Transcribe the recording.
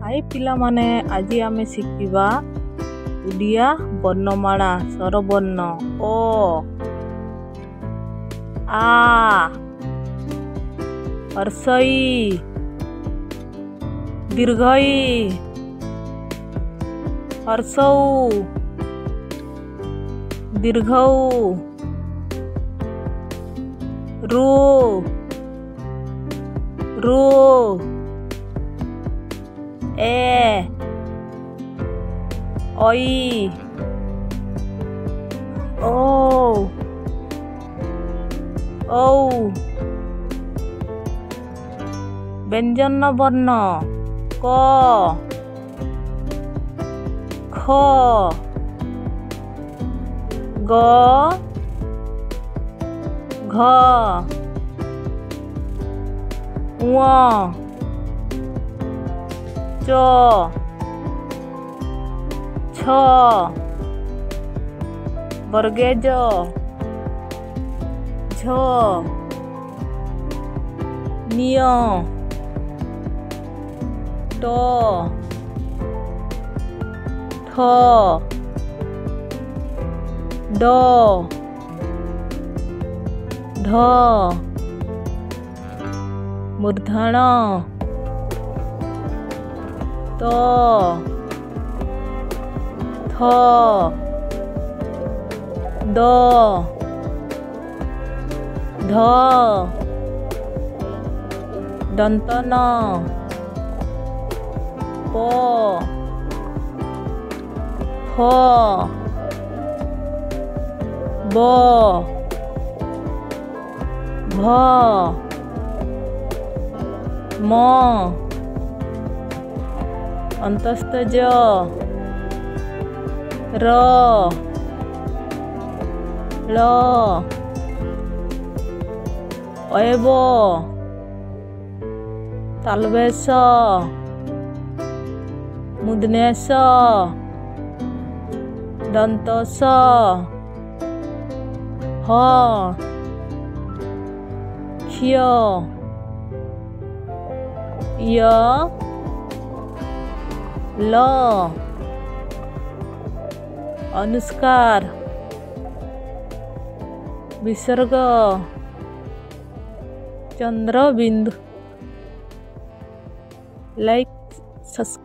हाय पिलामाने आजी आमे शिखिबा उड़िया वर्णमाला स्वरवर्ण ओ आ हर्षई दीर्घई हर्षौ दीर्घौ रू रू ए ओई ओ औ व्यंजन वर्ण क ख ग घ ङ च छ वर्गेज झ निय ट ठ ड ढ मूर्धन त थ द ध दंतन प फ ब भ म अंतस्थ ज र ल अयब तालवेश मुदनेश दंतस ह क्ष्य य ल अनुस्कार विसर्ग चंद्र बिंदु लाइक सब्सक्राइब।